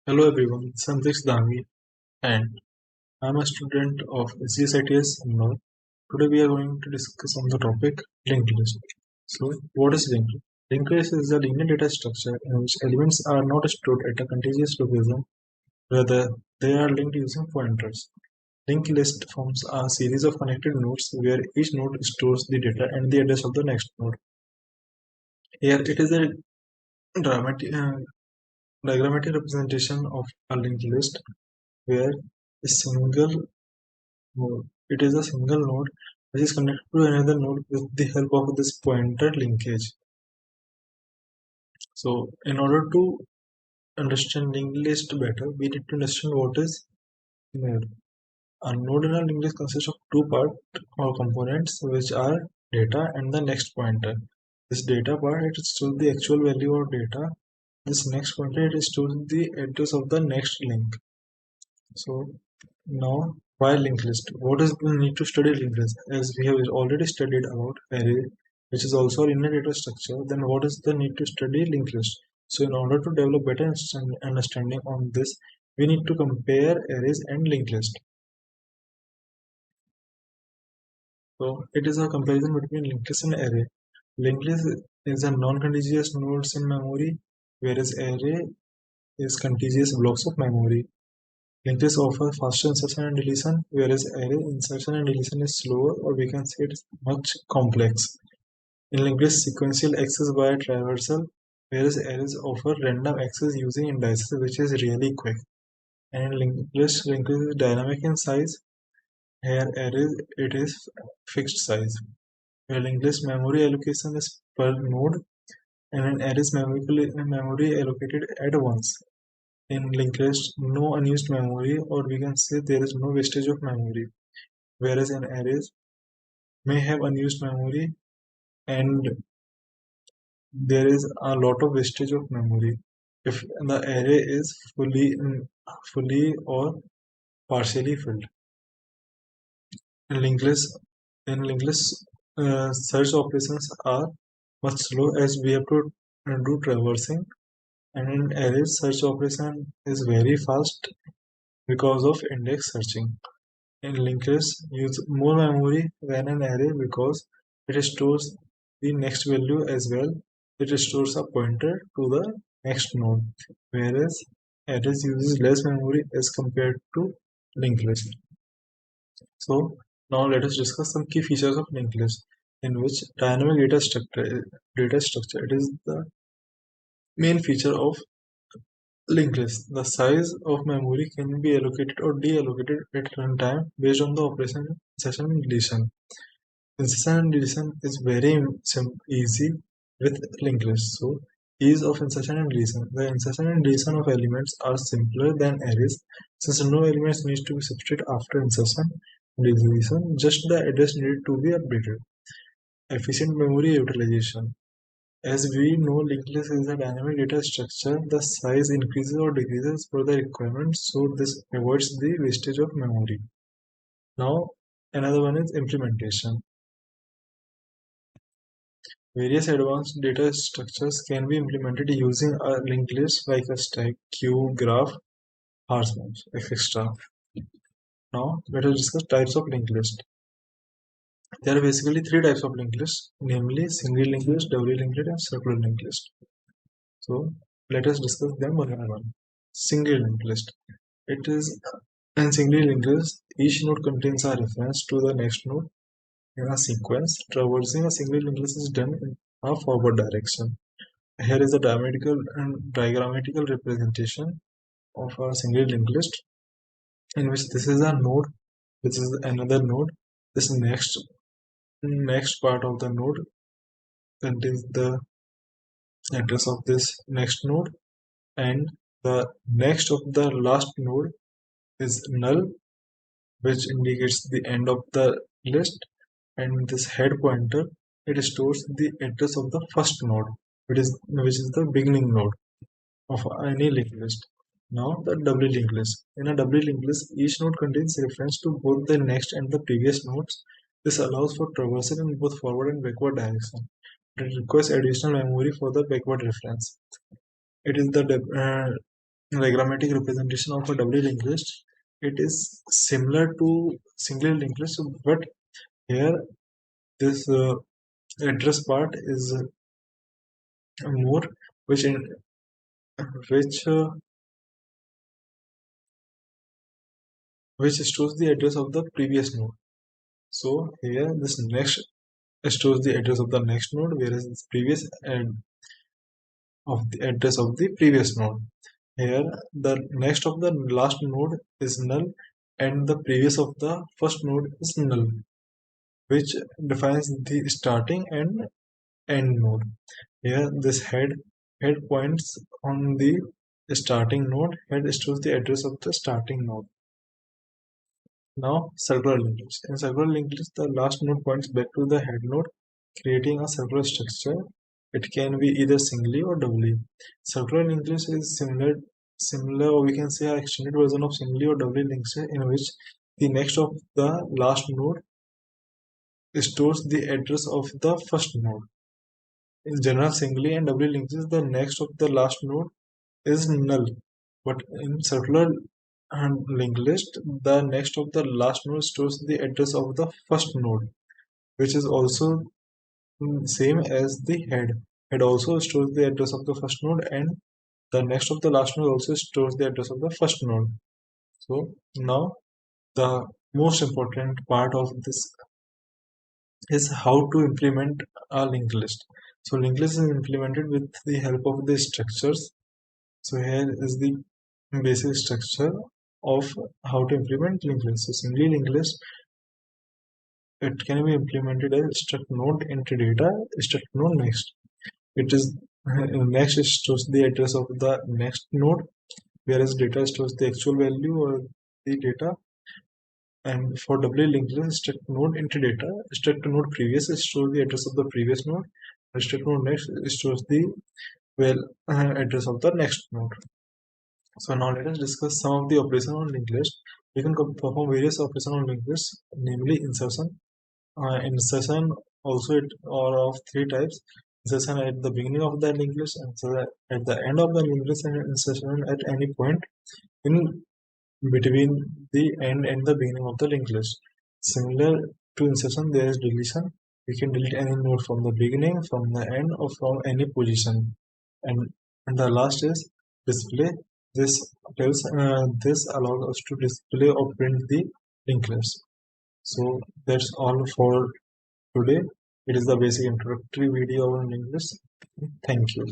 Hello everyone, Sandesh Dami and I'm a student of CSITS North. Today we are going to discuss on the topic linked list. So what is linked list? Linked list is a linear data structure in which elements are not stored at a contiguous location, rather they are linked using pointers. Linked list forms a series of connected nodes where each node stores the data and the address of the next node. Here it is a dramatic, diagrammatic representation of a linked list where a single node. It is a single node which is connected to another node with the help of this pointer linkage. So, in order to understand linked list better, we need to understand what is node. A node in a linked list consists of two parts or components, which are data and the next pointer. This data part it stores the actual value of data. This next pointer it stores the address of the next link. So now, why linked list? What is the need to study linked list? As we have already studied about array, which is also a linear data structure, then what is the need to study linked list? So in order to develop better understanding on this, we need to compare arrays and linked list. So it is a comparison between linked list and array. Linked list is a non-contiguous nodes in memory, whereas array is contiguous blocks of memory. Linked list offers faster insertion and deletion, whereas array insertion and deletion is slower, or we can say it's much complex. In linked list, sequential access by traversal, whereas arrays offer random access using indices, which is really quick. And in linked list is dynamic in size. Here, arrays it is fixed size. Where linked list memory allocation is per node, and in arrays memory allocated at once. In linked list, no unused memory, or we can say there is no wastage of memory, whereas in arrays may have unused memory and there is a lot of wastage of memory if the array is fully or partially filled. In linked list, search operations are much slow as we have to do traversing, and in arrays, search operation is very fast because of index searching. In linked list, use more memory than an array because it stores the next value as well. It stores a pointer to the next node, whereas arrays uses less memory as compared to linked list. So now let us discuss some key features of linked list, in which dynamic data structure it is the main feature of linked list. The size of memory can be allocated or deallocated at runtime based on the operation insertion and deletion. Insertion and deletion is very easy with linked list. So ease of insertion and deletion. The insertion and deletion of elements are simpler than arrays since no elements needs to be substituted after insertion and deletion. Just the address needed to be updated. Efficient memory utilization. As we know, linked list is a dynamic data structure. The size increases or decreases for the requirements, so this avoids the wastage of memory. Now, another one is implementation. Various advanced data structures can be implemented using a linked list like a stack, queue, graph, hash etc. Now, let us discuss types of linked list. There are basically three types of linked list, namely single linked list, doubly linked list, and circular linked list. So, let us discuss them one by one. Single linked list. It is in single linked list, each node contains a reference to the next node in a sequence. Traversing a single linked list is done in a forward direction. Here is a diagrammatical representation of a single linked list in which this is a node, this is another node. This next part of the node contains the address of this next node, and the next of the last node is null, which indicates the end of the list, and this head pointer it stores the address of the first node, which is the beginning node of any linked list. Now the doubly linked list. In a doubly linked list, each node contains reference to both the next and the previous nodes. This allows for traversal in both forward and backward direction. It requires additional memory for the backward reference. It is the diagrammatic representation of a doubly linked list. It is similar to singly linked list, but here this address part is more, which in which uh, which stores the address of the previous node. So here this next stores the address of the next node, whereas this previous and of the address of the previous node. Here the next of the last node is null and the previous of the first node is null, which defines the starting and end node. Here this head points on the starting node, head stores the address of the starting node. Now circular linked list. In circular linked list, the last node points back to the head node, creating a circular structure. It can be either singly or doubly. Circular linked list is similar, or we can say an extended version of singly or doubly linked list, in which the next of the last node stores the address of the first node. In general, singly and doubly linked list, the next of the last node is null, but in circular and linked list, the next of the last node stores the address of the first node, which is also same as the head. Head also stores the address of the first node, and the next of the last node also stores the address of the first node. So now the most important part of this is how to implement a linked list. So linked list is implemented with the help of the structures. So here is the basic structure of how to implement linked list. So singly linked list, it can be implemented as struct node entry data, struct node next. It is next stores the address of the next node, whereas data stores the actual value or the data. And for doubly linked list, struct node entry data, struct node previous stores the address of the previous node, and struct node next stores the well address of the next node. So now let us discuss some of the operations on linked list. We can perform various operations on linked list, namely insertion. Insertion also it are of three types: insertion at the beginning of the linked list, insertion at the end of the linked list, and insertion at any point in between the end and the beginning of the linked list. Similar to insertion, there is deletion. We can delete any node from the beginning, from the end, or from any position. And, and the last is display. This allows us to display or print the linked list. So that's all for today. It is the basic introductory video on linked list. Thank you.